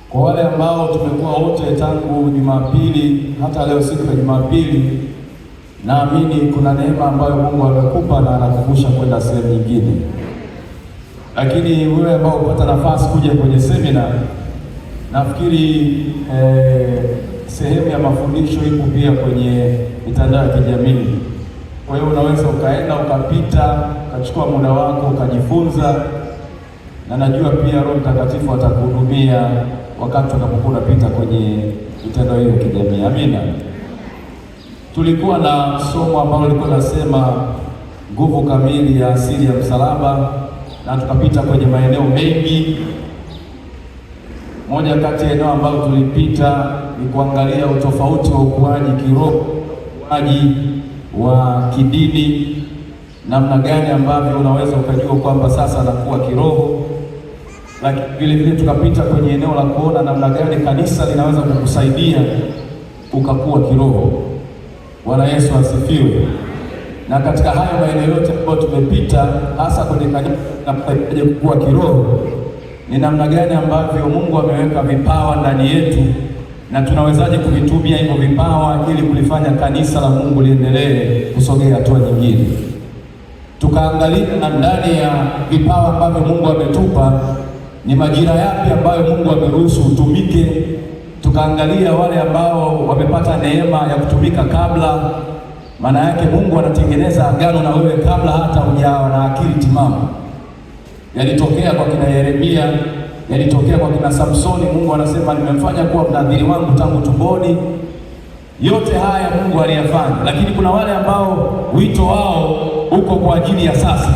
Kwa wale ambao tumekuwa wote tangu Jumapili hata leo siku ya Jumapili, naamini kuna neema ambayo Mungu amekupa na anakumbusha kwenda sehemu nyingine. Lakini wewe ambao upata nafasi kuja kwenye semina, nafikiri sehemu ya mafundisho iko pia kwenye mitandao ya kijamii. Kwa hiyo unaweza ukaenda ukapita ukachukua muda wako ukajifunza, na najua pia Roho Mtakatifu atakuhudumia wakati utakapokuwa unapita kwenye mitandao hiyo ya kijamii. Amina. Tulikuwa na somo ambalo lilikuwa nasema nguvu kamili ya asili ya msalaba, na tukapita kwenye maeneo mengi. Moja kati ya eneo ambalo tulipita ni kuangalia utofauti wa ukuaji kiroho, ukuaji wa kidini, namna gani ambavyo unaweza ukajua kwamba sasa anakuwa kiroho. Lakini vile vile tukapita kwenye eneo la kuona namna gani kanisa linaweza kukusaidia ukakuwa kiroho. Bwana Yesu asifiwe. Na katika hayo maeneo yote ambayo tumepita, hasa kwenye kanisa na kukua kiroho, ni namna gani ambavyo Mungu ameweka vipawa ndani yetu na tunawezaje kuvitumia hivyo vipawa ili kulifanya kanisa la Mungu liendelee kusogea hatua nyingine. Tukaangalia ndani ya vipawa ambavyo Mungu ametupa ni majira yapi ambayo Mungu ameruhusu utumike. Tukaangalia wale ambao wamepata neema ya kutumika kabla. Maana yake Mungu anatengeneza agano na wewe kabla hata hujawa na akili timamu. Yalitokea kwa kina Yeremia, yalitokea kwa kina Samsoni. Mungu anasema nimemfanya kuwa mnadhiri wangu tangu tumboni. Yote haya Mungu aliyafanya, lakini kuna wale ambao wito wao uko kwa ajili ya sasa.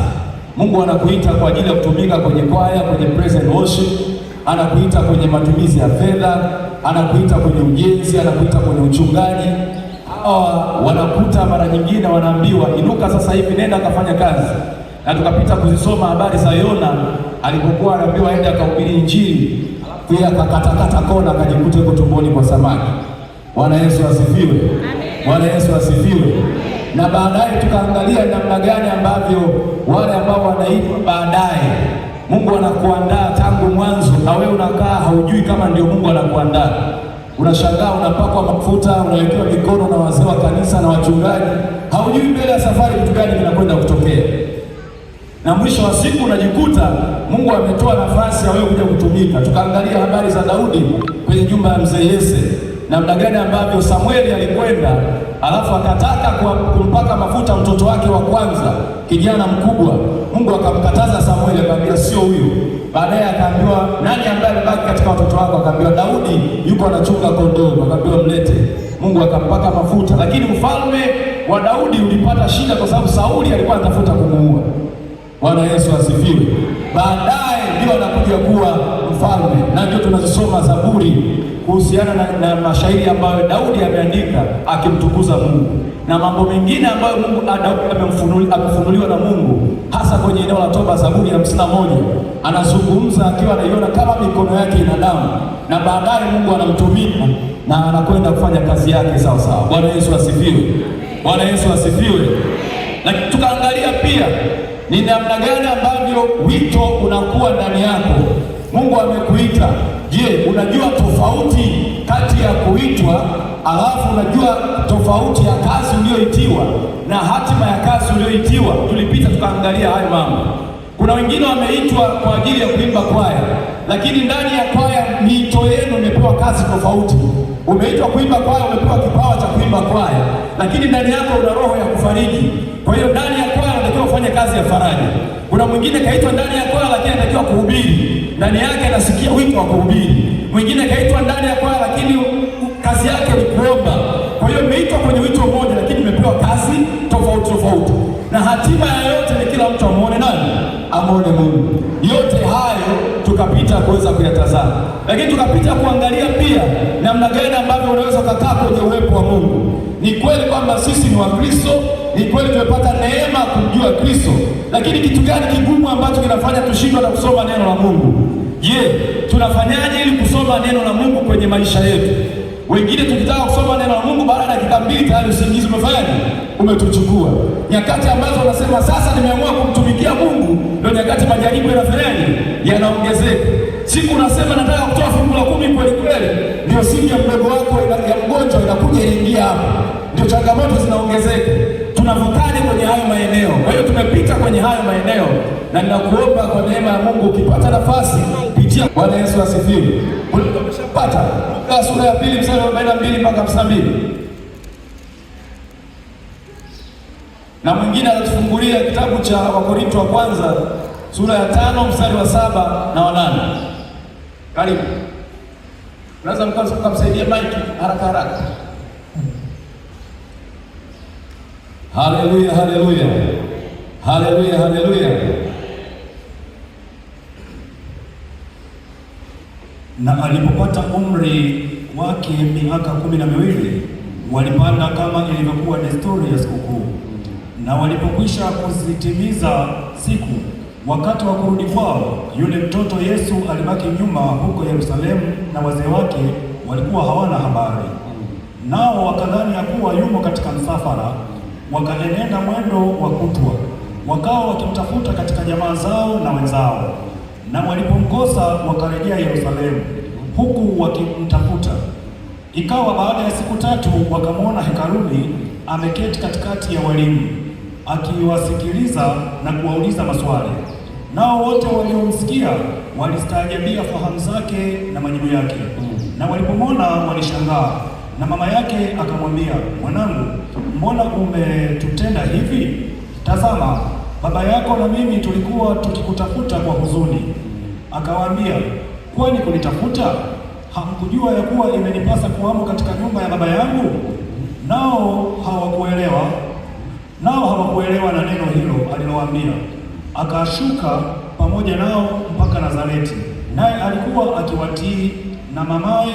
Mungu anakuita kwa ajili ya kutumika kwenye kwaya, kwenye praise and worship, anakuita kwenye matumizi ya fedha, anakuita kwenye ujenzi, anakuita kwenye uchungaji. Hawa wanakuta mara nyingine wanaambiwa inuka sasa hivi nenda akafanya kazi. Na tukapita kuzisoma habari za Yona alipokuwa anaambiwa aende akahubiri Injili, pia akakatakata kona akajikuta yuko tumboni kwa samaki. Bwana Yesu asifiwe. Amen. Bwana Yesu asifiwe. Na baadaye tukaangalia namna gani ambavyo wale ambao wanaitwa baadaye, Mungu anakuandaa tangu mwanzo, na wewe unakaa haujui kama ndio Mungu anakuandaa. Unashangaa unapakwa mafuta, unawekewa mikono na wazee wa kanisa na wachungaji, haujui mbele ya safari kitu gani kinakwenda kutokea. Na mwisho wa siku unajikuta Mungu ametoa nafasi ya wewe kuja kutumika. Tukaangalia habari za Daudi kwenye nyumba ya mzee Yese, namna gani ambavyo Samueli alikwenda alafu akataka kumpaka mafuta mtoto wake wa kwanza, kijana mkubwa. Mungu akamkataza Samueli, akamwambia sio huyo. Baadaye akaambiwa nani ambaye amebaki katika watoto wako? Akaambiwa Daudi yuko anachunga kondoo. Akaambiwa mlete. Mungu akampaka mafuta, lakini ufalme wa Daudi ulipata shida kwa sababu Sauli alikuwa anatafuta kumuua. Bwana Yesu asifiwe. Baadaye ndio anakuja kuwa mfalme, na ndio tunazisoma Zaburi kuhusiana na mashairi ambayo Daudi ameandika akimtukuza Mungu na mambo mengine ambayo Mungu amefunuliwa na Mungu, hasa kwenye eneo la toba. Zaburi ya 51 anazungumza akiwa anaiona kama mikono yake ina damu, na baadaye Mungu anamtumia na anakwenda kufanya kazi yake sawa sawa. Bwana Yesu asifiwe. Bwana Yesu asifiwe. Lakini tukaangalia pia ni namna gani ambavyo wito unakuwa ndani yako. Mungu amekuita. Je, unajua tofauti kati ya kuitwa alafu unajua tofauti ya kazi uliyoitiwa na hatima ya kazi uliyoitiwa? Tulipita tukaangalia hayo mambo. Kuna wengine wameitwa kwa ajili ya kuimba kwaya, lakini ndani ya kwaya miito yenu imepewa kazi tofauti. Umeitwa kuimba kwaya, umepewa kipawa cha kuimba kwaya, lakini ndani yako una roho ya kufariji. Kwa hiyo ndani ya kwaya unatakiwa kufanya kazi ya faraja. Kuna mwingine kaitwa ndani ya kwaya lakini anatakiwa kuhubiri, ndani yake anasikia wito wa kuhubiri. Mwingine kaitwa ndani ya kwaya lakini kazi yake ni kuomba. Kwa hiyo umeitwa kwenye wito mmoja lakini umepewa kazi tofauti tofauti, na hatima ya yote ni kila mtu amuone nani? Amuone Mungu. Yote hayo tukapita kuweza kuyatazama, lakini tukapita kuangalia pia namna gani ambavyo unaweza kukaa kwenye uwepo wa Mungu. Ni kweli kwamba sisi ni Wakristo, ni kweli tumepata neema kumjua Kristo, lakini kitu gani kigumu ambacho kinafanya tushindwe na kusoma neno la Mungu? Je, tunafanyaje ili kusoma neno la Mungu kwenye maisha yetu? Wengine tukitaka kusoma neno la Mungu baada ya dakika 2 tayari usingizi umefanyaje? Umetuchukua. Nyakati ambazo unasema sasa nimeamua kumtumikia Mungu, ndio nyakati majaribu yanafanyaje? Yanaongezeka. Siku unasema nataka kutoa fungu la 10 kweli ndio simu ya mdogo wako ya mgonjwa inakuja inaingia hapo, ndio changamoto zinaongezeka. Tunavukaje kwenye hayo maeneo? Kwa hiyo tumepita kwenye hayo maeneo, na ninakuomba kwa neema ya Mungu, ukipata nafasi pitia. Bwana Yesu asifiwe. Umeshapata Luka sura ya 2 mstari wa 42 mpaka 52, na mwingine anatufungulia kitabu cha Wakorintho wa kwanza sura ya 5 mstari wa 7 na wa 8. Karibu, unaweza mkamsaidia Mike haraka haraka. Haleluya, haleluya, haleluya, haleluya. Na alipopata umri wake miaka 12, walipanda kama ilivyokuwa desturi ya sikukuu. Na walipokwisha kuzitimiza siku, wakati wa kurudi kwao, yule mtoto Yesu alibaki nyuma huko Yerusalemu, na wazee wake walikuwa hawana habari. Nao wakadhani ya kuwa yumo katika msafara, wakaenenda mwendo wa kutwa, wakawa wakimtafuta katika jamaa zao na wenzao. Na walipomkosa wakarejea Yerusalemu, huku wakimtafuta. Ikawa baada ya siku 3 wakamwona hekaluni ameketi katikati ya walimu, akiwasikiliza na kuwauliza maswali. Nao wote waliomsikia walistaajabia fahamu zake na majibu yake. Na walipomwona walishangaa. Na mama yake akamwambia, mwanangu, mbona umetutenda hivi? Tazama, baba yako na mimi tulikuwa tukikutafuta kwa huzuni. Akawaambia, kwani kunitafuta? Hamkujua ya kuwa imenipasa kuwamo katika nyumba ya baba yangu? Nao hawakuelewa na neno hilo alilowaambia. Akashuka pamoja nao mpaka Nazareti, naye alikuwa akiwatii, na mamaye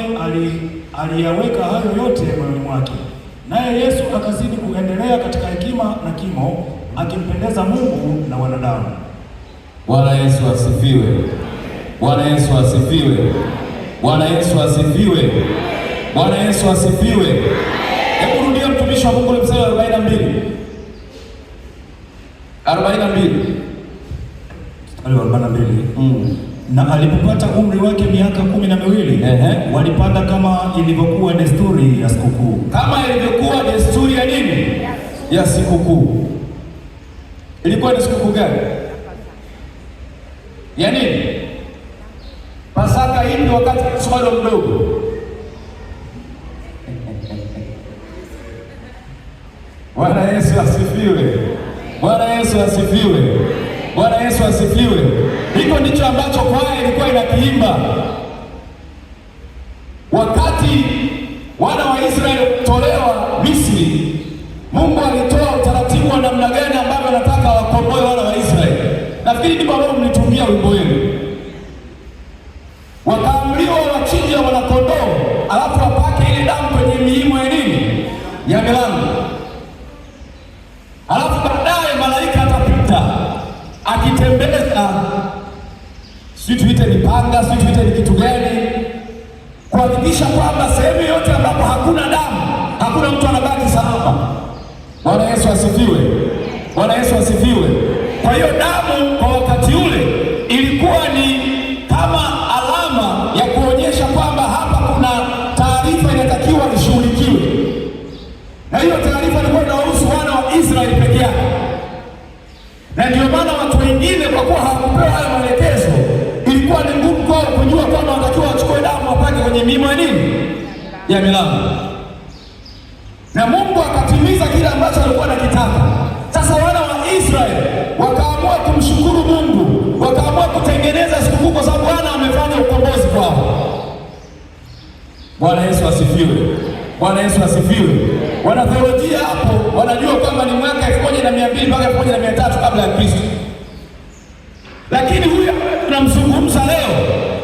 aliyaweka hayo yote moyoni mwake. Naye Yesu akazidi kuendelea katika hekima na kimo, akimpendeza Mungu na wanadamu. Bwana Yesu asifiwe. Bwana Yesu asifiwe. Bwana Yesu asifiwe. Bwana Yesu asifiwe. Hebu rudia mtumishi wa Mungu mstari wa 42. 42. Na alipopata umri wake miaka 12, walipanda kama ilivyokuwa desturi ya sikukuu. Kama ilivyokuwa desturi ya nini? Ya sikukuu. Ilikuwa ni sikukuu gani? Ya nini? Pasaka. Hii wakati Yesu bado mdogo. Bwana Yesu asifiwe. Bwana Yesu asifiwe. Bwana Yesu asifiwe. Hiko ndicho ambacho kwaya ilikuwa inakiimba wakati wana wa Israeli kutolewa Misri. Mungu alitoa utaratibu wa namna gani ambavyo anataka wakomboe wana wa Israeli. Nafikiri ndipo ambao mlitungia wimbo wenu. Wakaamriwa wachinje wanakondoo, alafu wapake ile damu kwenye miimo ya nini? Ya milango. Alafu baadaye malaika atapita akitembeza, si tuite ni panga, si tuite ni kitu gani, kuhakikisha kwamba sehemu yote ambapo hakuna damu, hakuna mtu anabaki salama. Bwana Yesu asifiwe. Bwana Yesu asifiwe. Kwa hiyo damu kwa wakati ule ilikuwa ni kama alama ya kuonyesha kwamba hapa kuna taarifa inatakiwa ishughulikiwe, na hiyo taarifa ilikuwa inahusu wana wa Israeli peke yake. Na ndio maana watu wengine kwa kuwa hawakupewa haya maelekezo, ilikuwa ni ngumu kwao kujua kwamba wanatakiwa wachukue damu wapake kwenye miimo ya nini? Ya milango. Na Mungu akatimiza kile ambacho alikuwa anakitaka. Sasa wana wa Israeli wakaamua kumshukuru Mungu, wakaamua kutengeneza sikukuu kwa sababu Bwana amefanya ukombozi kwao. Bwana Yesu asifiwe. Bwana Yesu asifiwe. Wanatheolojia hapo wanajua kwamba ni mwaka 1200 mpaka 1300 kabla ya Kristo. Lakini huyu ambaye tunamzungumza leo,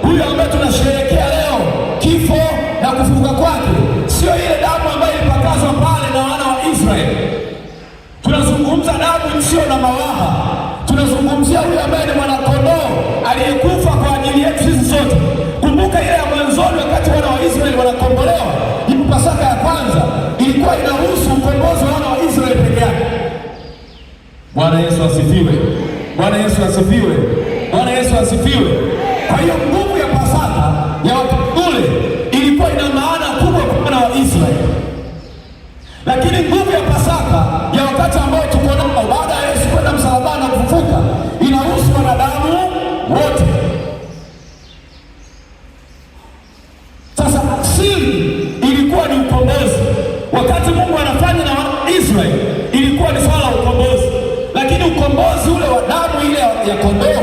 huyu ambaye tunasherehekea leo kifo na kufufuka kwake, sio ile damu ambayo ilipakazwa pale na wana wa Israeli. Tunazungumza damu isiyo na mawaha. Tunazungumzia huyu ambaye ni mwanakondoo aliyekufa kwa ajili yetu sisi sote. Kumbuka ile ya mwanzoni wakati wana wa Israeli wanakombolewa, ni Pasaka ya kwanza ilikuwa inahusu ukombozi wa wana wa Israeli peke yake. Bwana Yesu asifiwe. Bwana Yesu asifiwe. Bwana Yesu asifiwe. Kwa hiyo nguvu ya Pasaka ya wakati ule ilikuwa ina maana ya kondoo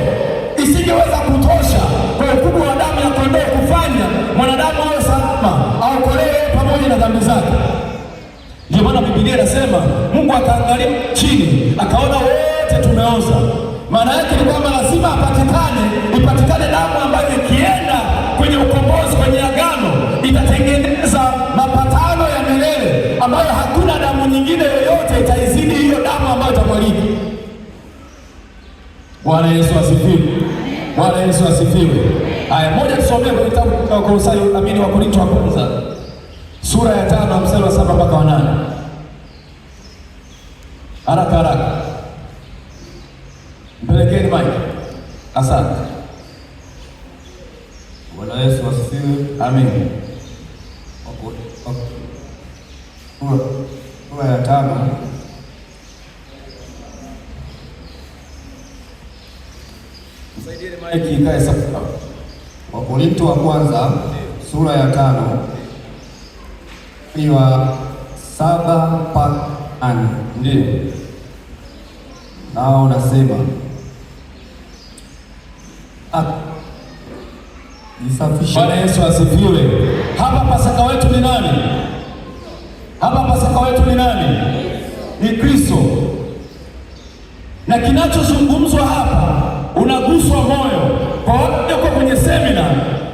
isingeweza kutosha kwa ukubwa wa damu ya kondoo kufanya mwanadamu awe salama, aokolewe pamoja na dhambi zake. Ndio maana Biblia inasema Mungu akaangalia chini akaona wote tumeoza. Maana yake ni kwamba lazima ipatikane damu ambayo ikienda kwenye ukombozi, kwenye agano, itatengeneza mapatano ya milele ambayo hakuna damu nyingine yoyote itaizidi hiyo damu ambayo itamwagika. Bwana Yesu asifiwe. Bwana Yesu asifiwe. Haya, moja tusomee kwenye kitabu cha Wakorintho wa kwanza sura ya 5 mstari wa 7 mpaka wa 8. Haraka. Mpelekeni Mike. Asante. Bwana Yesu asifiwe. Amen. Sura ya 5 msaidieni Mike ikae sawa. Wakorintho wa kwanza sura ya 5 iwa 7 mpaka 8. Ndiyo. Nao nasema nisafishe. Bwana Yesu asifiwe. Hapa Pasaka wetu ni nani? Ni Kristo. Na kinachozungumzwa hapa unaguswa moyo. Kwa wale wako kwenye semina,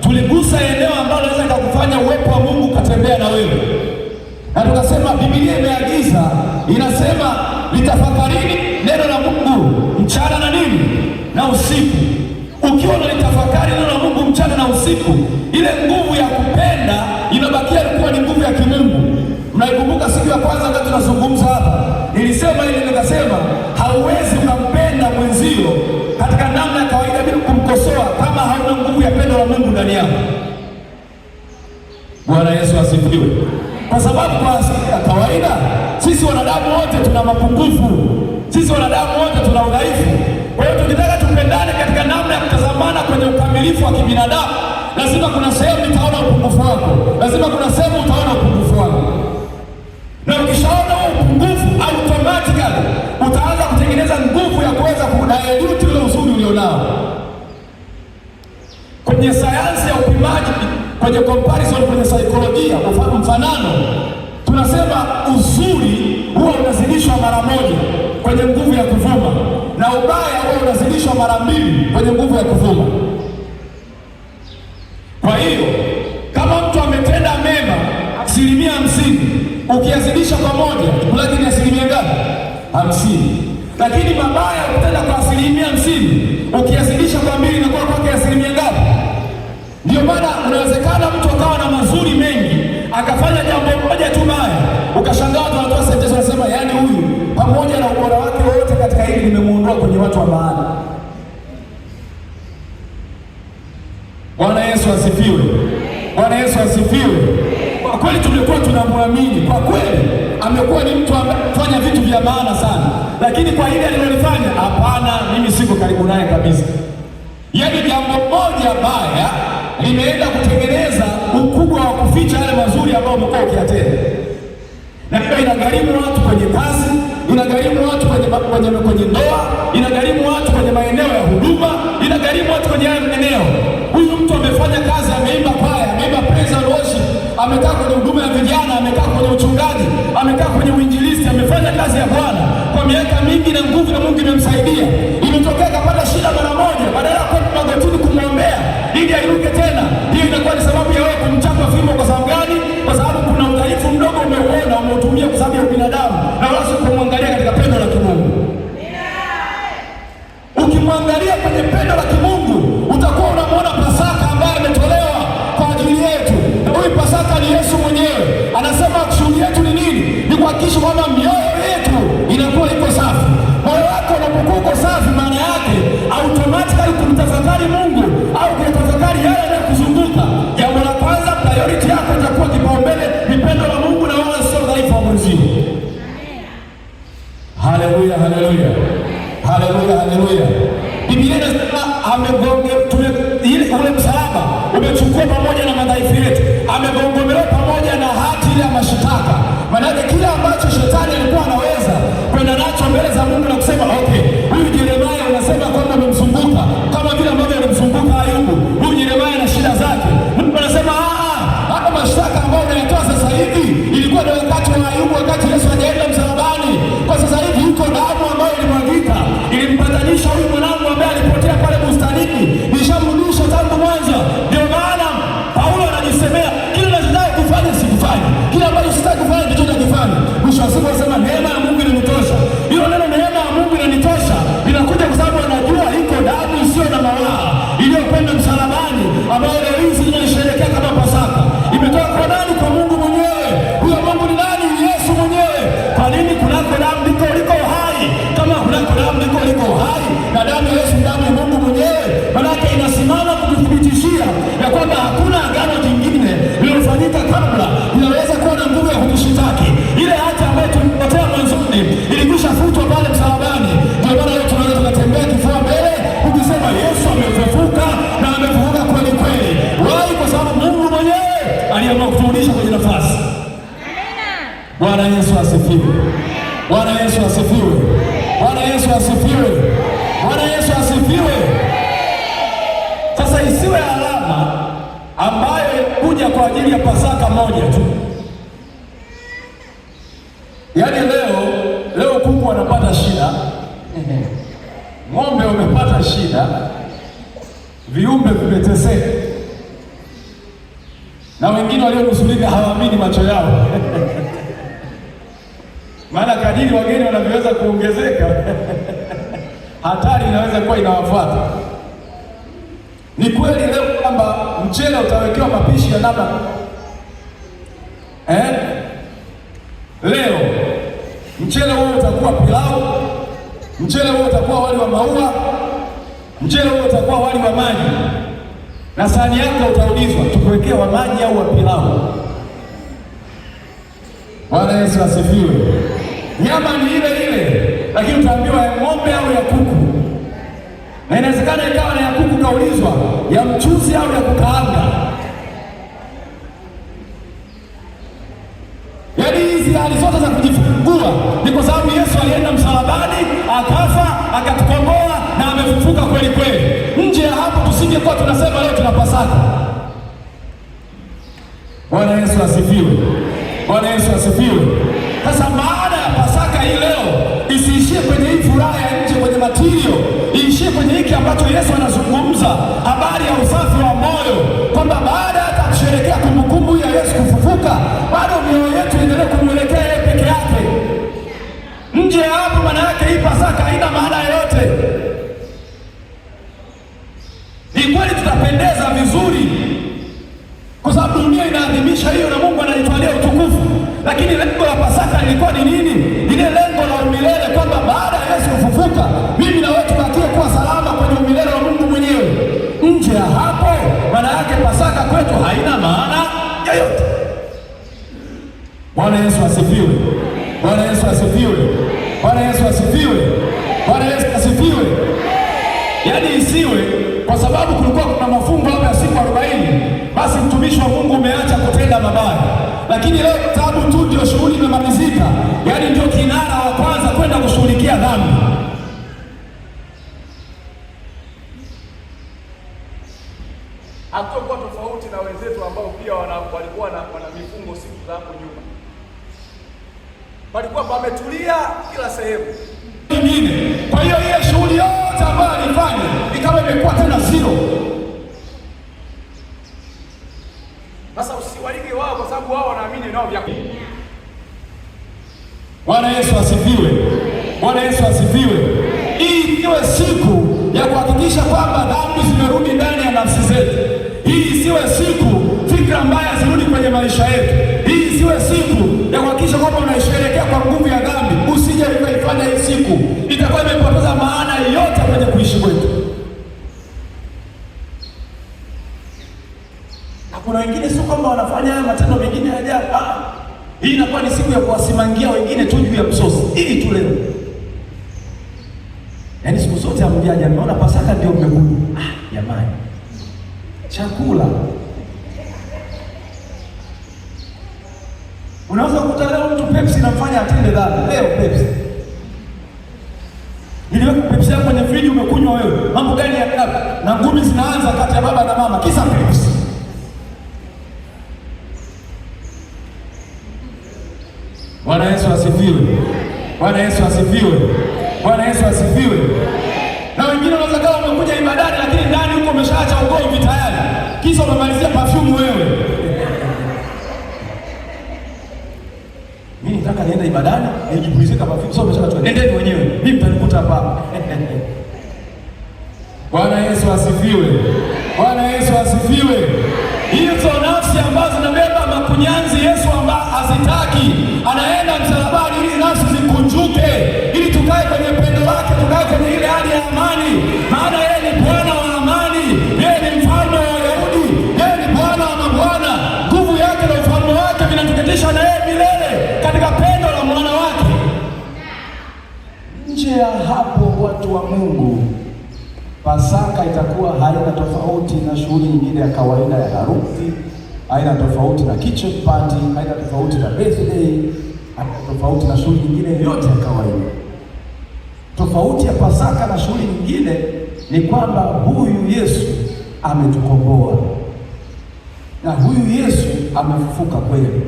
tuligusa eneo ambalo linaweza kukufanya uwepo wa Mungu katembea na wewe. Na tukasema Biblia imeagiza, inasema litafakarini neno la Mungu mchana na nini? Na usiku. Ukiwa unalitafakari neno la Mungu mchana na usiku, ile nguvu ya kupenda inabakia ilikuwa ni nguvu ya kimungu. Mnaikumbuka siku ya kwanza wakati tunazungumza hapa, nilisema ili nikasema hauwezi ukampenda mwenzio katika namna ya kawaida bila kumkosoa kama hauna nguvu ya pendo la Mungu ndani yako. Bwana Yesu asifiwe. Kwa sababu kwa asili ya kawaida sisi wanadamu wote tuna mapungufu. Sisi wanadamu wote tuna udhaifu. Kwa hiyo tukitaka tupendane katika namna ya kutazamana kwenye ukamilifu wa kibinadamu, lazima kuna sehemu itaona upungufu wako. Lazima kuna sehemu utaona upungufu wako. Na ukishaona upungufu, automatically utaanza kutengeneza nguvu ya kuweza kudilute ule uzuri ulionao. Kwenye sayansi ya upimaji, kwenye comparison, kwenye saikolojia, mfanano, tunasema uzuri huwa unazidishwa mara moja kwenye nguvu ya kuvuma, na ubaya huwa unazidishwa mara 2 kwenye nguvu ya kuvuma. Kwa hiyo kama mtu ametenda mema 50%, ukiyazidisha kwa moja, lakini asilimia ngapi? 50. Lakini mabaya ukitenda kwa 50%, ukiyazidisha kwa 2 inakuwa kwake asilimia ngapi? Ndio maana unawezekana mtu akawa na mazuri mengi, akafanya jambo moja tu baya, ukashangaa watu wanatoa sentensi wanasema, yaani huyu pamoja na ubora wake wote katika hili nimemuondoa kwenye watu wa maana. Bwana Yesu asifiwe. Bwana Yesu asifiwe. Kwa kweli tumekuwa tunamwamini, kwa kweli amekuwa ni mtu amefanya vitu vya maana sana, lakini kwa hili alilolifanya, hapana, mimi siko karibu naye kabisa. Yaani jambo moja baya limeenda kutengeneza ukubwa wa kuficha yale mazuri ambayo umekuwa ukiyatenda. Na hiyo inagharimu watu kwenye kazi, inagharimu watu kwenye ndoa, inagharimu watu kwenye maeneo ya huduma, inagharimu watu kwenye haya maeneo. Huyu mtu amefanya kazi, ameimba kwaya, ameimba praise and worship, amekaa kwenye huduma ya vijana, amekaa kwenye uchungaji, amekaa kwenye uinjilisti, amefanya kazi ya Bwana kwa miaka mingi na nguvu ya Mungu imemsaidia. Imetokea kapata shida mara moja, badala ya kwenda magotini kumwombea ili ainuke tena, hiyo inakuwa ni sababu ya wewe kumchapa fimbo. Kwa sababu gani? Kwa sababu kuna udhaifu mdogo umeuona, umeutumia kwa sababu ya binadamu na wala si kumwangalia katika pendo la kimungu. Ukimwangalia kwenye pendo la kimungu, utakuwa unamwona Pasaka ambaye ametolewa kwa ajili yetu. Na huyu Pasaka ni Yesu mwenyewe. Anasema kusudi yetu ni nini? Ni kuhakikisha kwamba mioyo yetu inakuwa iko safi. Moyo wako unapokuwa uko safi, maana yake automatically kumtafakari Mungu au kutafakari yale yanayokuzunguka, jambo la kwanza, priority yako itakuwa kipaumbele ni pendo la Mungu na wala sio dhaifu wa mwenzio. Haleluya, haleluya. Haleluya, haleluya. Biblia inasema ule msalaba umechukua pamoja na madhaifu yetu, amegongomelewa pamoja na hati ile ya mashitaka. Maana yake kila ambacho shetani alikuwa anaweza kwenda nacho mbele za Mungu na kusema okay, huyu Yeremia unasema kwamba aliamua kuturudisha kwenye nafasi. Bwana Yesu asifiwe. Bwana Yesu asifiwe. Bwana Yesu asifiwe. Bwana Yesu asifiwe. Sasa isiwe alama ambayo kuja kwa ajili ya Pasaka moja tu. Yaani leo kuku wanapata shida, ng'ombe wamepata shida, viumbe vimeteseka, na wengine walionusurika hawaamini macho yao maana kadiri wageni wanavyoweza kuongezeka hatari inaweza kuwa inawafuata. Ni kweli leo kwamba mchele utawekewa mapishi ya namna leo mchele huo utakuwa pilau, mchele huo utakuwa wali wa maua, mchele huo utakuwa wali wa maji, na sahani yako utaulizwa tukuwekee wa maji au wa pilau. Bwana Yesu asifiwe. Nyama ni ile ile, lakini utaambiwa ya ng'ombe au ya kuku, na inawezekana ikawa na ya kuku kaulizwa ya mchuzi au ya kukaanga. Yaani hizi hali zote za kujifungua ni kwa sababu Yesu alienda msalabani, akafa, akatukomboa na amefufuka kweli kweli. Nje ya hapo tusingekuwa tunasema leo tuna Pasaka. Bwana Yesu asifiwe. Bwana Yesu asifiwe. Sasa baada ya Pasaka hii leo isiishie kwenye hii furaha ya nje kwenye matirio, iishie kwenye hiki ambacho Yesu anazungumza habari ya usafi wa moyo, kwamba baada hata kusherehekea kumbukumbu ya Yesu kufufuka, bado mioyo yetu endelee kumwelekea yeye peke yake. Nje ya hapo, maana yake hii Pasaka haina maana yoyote. Ni kweli tutapendeza vizuri kwa sababu dunia inaadhimisha hiyo na Mungu analitwalia utukufu, lakini lengo la Pasaka lilikuwa ni nini? Ile lengo la umilele, kwamba baada ya Yesu kufufuka mimi na wewe tubakie kuwa salama kwenye umilele wa Mungu mwenyewe. Nje ya hapo, maana yake Pasaka kwetu haina maana yoyote. Bwana Yesu asifiwe. Bwana Yesu asifiwe. Bwana Yesu asifiwe. Bwana Yesu asifiwe. Yaani isiwe kwa sababu kulikuwa kuna mafungo hapa ya siku 40 basi mtumishi wa Mungu umeacha kutenda mabaya, lakini leo sababu tu ndio shughuli imemalizika, yaani ndio kinara wa kwanza kwenda kushughulikia dhambi. Hatakuwa tofauti na wenzetu ambao pia walikuwa wana mifungo siku za hapo nyuma, walikuwa pametulia kila sehemu nyingine. Kwa hiyo ile shughuli yote ambayo alifanya ikawa imekuwa tena zero. Sasa usiwaige wao kwa sababu wao wanaamini nao vya. Bwana Yesu asifiwe. Bwana Yesu asifiwe. Hii iwe siku ya kuhakikisha kwamba dhambi zimerudi ndani ya nafsi zetu. Hii isiwe siku fikra mbaya zirudi kwenye maisha yetu. Hii isiwe siku ya kuhakikisha kwamba unaisherehekea kwa nguvu ya dhambi. Usije ukaifanya hii siku, itakuwa imepoteza maana yote kwenye kuishi kwetu. Na kuna wengine sio kwamba wanafanya haya matendo mengine ya ajabu. Hii inakuwa ni siku ya kuwasimangia wengine tu juu ya msosi. Ili tu leo. Yaani siku zote hamjaja, ameona Pasaka ndio mmekuja. Jamani. Chakula. Unaweza kukuta leo mtu Pepsi inamfanya atende dhambi. Leo Pepsi. Niliweka Pepsi yako kwenye friji umekunywa wewe. Mambo gani ya ajabu? Na ngumi zinaanza kati ya baba na mama kisa Pepsi. Bwana Yesu asifiwe. Bwana Yesu asifiwe. Bwana Yesu asifiwe. Na wengine wanaweza kama wamekuja ibadani lakini ndani huko umeshaacha ugomvi tayari. Kisha umemalizia perfume wewe. Mimi nataka niende ibadani, nijipulizika perfume sio umeshaacha. Nendeni wenyewe. Mimi mtanikuta hapa. Bwana Yesu asifiwe. Bwana Yesu asifiwe. Hizo nafsi ambazo zinabeba makunyanzi Yesu ambaye hazitaki, anaenda msalabani ili nafsi zikunjuke, ili tukae kwenye pendo lake, tukae kwenye ile hali ya amani. Maana yeye ni Bwana wa amani, yeye ni mfalme wa Wayahudi, yeye ni Bwana wa mabwana. Nguvu yake na ufalme wake vinatuketisha na yeye milele katika pendo la mwana wake. Nje ya hapo, watu wa Mungu, Pasaka itakuwa haina tofauti na shughuli nyingine ya kawaida ya harusi haina tofauti na kitchen party, haina tofauti na birthday, haina tofauti na shughuli nyingine yote ya kawaida. Tofauti ya Pasaka na shughuli nyingine ni kwamba huyu Yesu ametukomboa na huyu Yesu amefufuka kweli,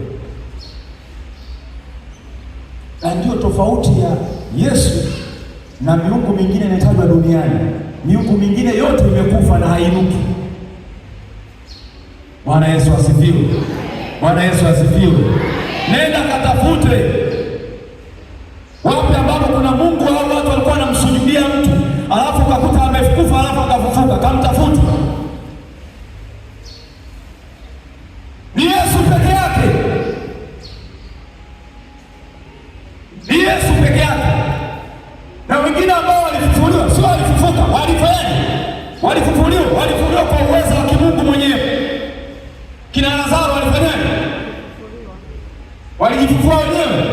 na ndio tofauti ya Yesu na miungu mingine inatajwa duniani. Miungu mingine yote imekufa na hainuki. Bwana Yesu asifiwe. Bwana Yesu asifiwe. Nenda katafute wapi ambapo kuna Mungu au watu walikuwa wanamsujudia mtu alafu ukakuta amekufa alafu akafufuka. Kamtafuta. Ni Yesu peke yake. Ni Yesu peke yake. Na wengine ambao walifufuliwa, sio walifufuka, walifanyaje? Walifufuliwa kwa uwezo wa kimungu mwenyewe. Kina Lazaro walifanyaje? Walijifufua wenyewe?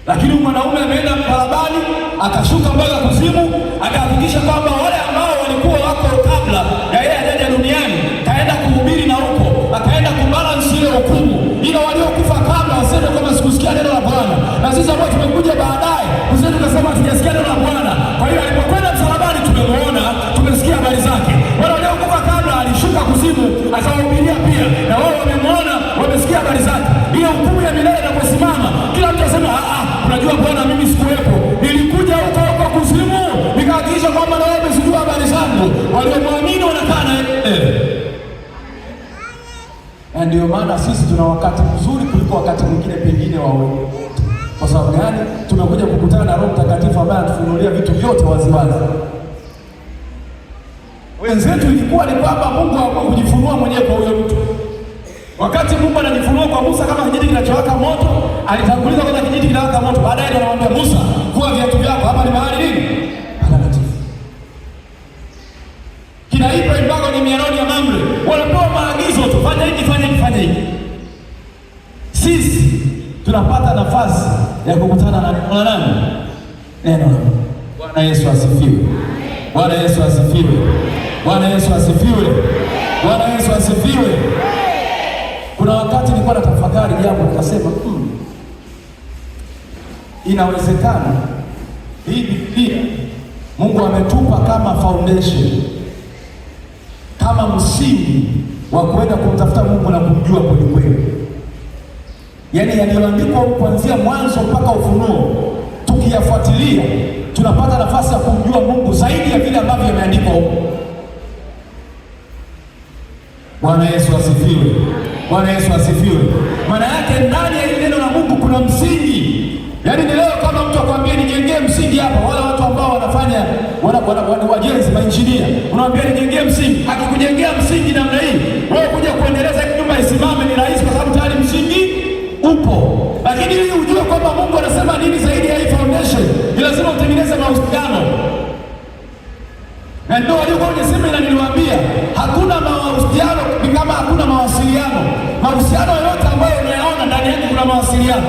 Lakini mwanaume ameenda msalabani, akashuka mpaka kuzimu, akahakikisha kwamba wale ambao walikuwa wako kabla ya yeye ajaja duniani, kaenda kuhubiri na huko, akaenda kubalance ile hukumu, ila waliokufa kabla waseme kama sikusikia neno la Bwana, na sisi ambao tumekuja baadaye usije tukasema tujasikia neno la Bwana. Kwa hiyo alipokwenda msalabani tumemuona, tumesikia habari zake. Wale waliokufa kabla alishuka kuzimu, akawahubiria pia, na wao wamemuona, wamesikia habari zake. Ile hukumu ya milele inaposimama, kila mtu asema unajua Bwana, mimi sikuwepo, nilikuja huko kuzimu nikahakikisha kwamba na wewe umesikia habari zangu. Waliomwamini wanakaa na na ndio maana sisi tuna wakati mzuri kuliko wakati mwingine pengine wa wote. Kwa sababu gani? Tumekuja kukutana na Roho Mtakatifu ambaye anatufunulia vitu vyote waziwazi. Wenzetu ilikuwa ni kwamba Mungu hakuwa kujifunua mwenyewe kwa huyo mtu. Wakati Mungu anajifunua kwa Musa kama kijiti kinachowaka moto, alitanguliza kwanza kijiti kinawaka moto, baadaye ndo anamwambia Musa, vua viatu vyako, hapa ni mahali nini? Patakatifu. Kina Ibrahim mpaka ni miaroni ya Mamre, wanapewa maagizo tu, fanya hiki, fanya hiki, fanya hiki. Sisi tunapata nafasi ya kukutana na nani? Neno. Bwana Yesu asifiwe. Bwana Yesu asifiwe. Bwana Yesu asifiwe. Bwana Yesu asifiwe. Kuna wakati nilikuwa na tafakari jambo nikasema, inawezekana hii Biblia Mungu ametupa kama foundation, kama msingi wa kwenda kumtafuta Mungu na kumjua kweli kweli. Yaani yaliyoandikwa kuanzia mwanzo mpaka Ufunuo, tukiyafuatilia tunapata nafasi ya kumjua Mungu zaidi ya vile ambavyo yameandikwa huko. Bwana Yesu asifiwe. Bwana Yesu asifiwe. Maana yake ndani ya ile neno la Mungu kuna msingi. Yaani ni leo kama mtu akwambia nijengee msingi hapa, wale watu ambao wanafanya wajenzi, mainjinia, unamwambia nijengee msingi. Akikujengea msingi namna hii, wewe kuja kuendeleza nyumba isimame ni rahisi kwa sababu tayari msingi upo. Lakini ili ujue kwamba Mungu anasema nini zaidi ya hii foundation, ni lazima utengeneze mahusiano. Na ndio waliokuwa kwenye semina niliwaambia, hakuna mahusiano kama hakuna mawasiliano. Mahusiano yote ambayo unayaona ndani yake kuna mawasiliano.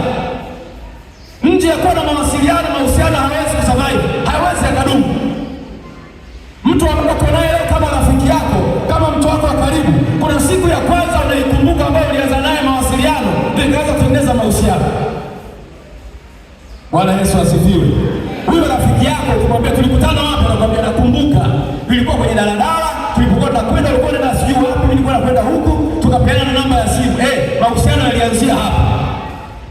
Nje ya kuwa na mawasiliano, mahusiano hawezi kusurvive, hawezi akadumu. Mtu ambaye naye leo kama rafiki yako, kama mtu wako wa karibu, kuna siku ya kwanza unaikumbuka ambayo ulianza naye mawasiliano, ndio ikaanza kutengeneza mahusiano. Bwana Yesu asifiwe. Huyo rafiki yako ukimwambia tulikutana wapi, anakuambia nakumbuka, tulikuwa kwenye daladala, tulipokuwa tunakwenda ulikuwa unaenda sijui wapi, mimi nilikuwa nakwenda huku, tukapeana namba ya simu. Mahusiano yalianzia hapa.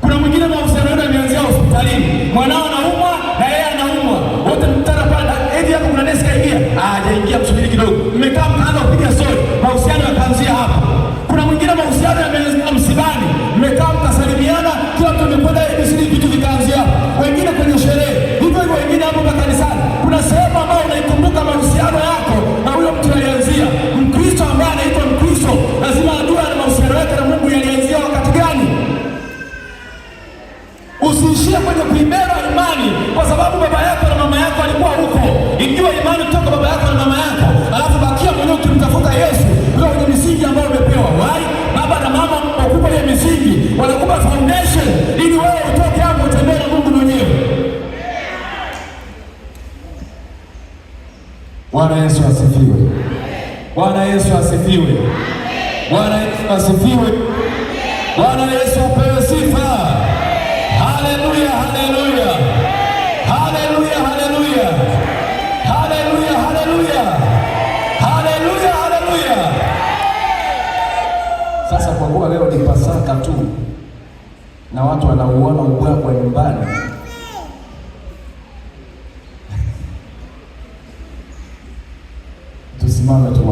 Kuna mwingine mahusiano yake yalianzia hospitalini. Mwanao anaumwa na yeye anaumwa. Wote mkutana pale, hivi hapo kuna nesi kaingia. Hajaingia, msubiri kidogo. Mmekaa mkaanza kupiga story. Mahusiano yakaanzia hapa. Kuna mwingine mahusiano yameanzia msibani. Mmekaa mkasalimiana, kila mtu amekwenda ibisiri, vitu vikaanzia hapa. Wengine kwenye sherehe. Hivyo hivyo wengine hapo kanisani. Kuna sehemu ambayo unaikumbuka mahusiano yako na huyo mtu alianzia. Mkristo ambaye anaitwa Mkristo lazima ajue na mahusiano yake na Mungu yalianzia wakati gani. Usiishie kwenye kuibeba imani kwa sababu baba yako na mama yako alikuwa huko. Ikiwa imani kutoka baba yako na mama yako, alafu bakia mwenyewe ukimtafuta Yesu leo kwenye misingi ambayo umepewa. Why? Baba na mama wakupa ile misingi, wanakupa foundation ili wewe utoke hapo utembee na Mungu mwenyewe. Bwana Yesu asifiwe. Bwana Yesu asifiwe. Bwana Yesu asifiwe. Bwana Yesu apewe sifa. Haleluya, haleluya. Haleluya, haleluya. Haleluya, haleluya. Haleluya, haleluya. Sasa kwa kuwa leo ni Pasaka tu na watu wanauona ubwabwa nyumbani, tusimame tu.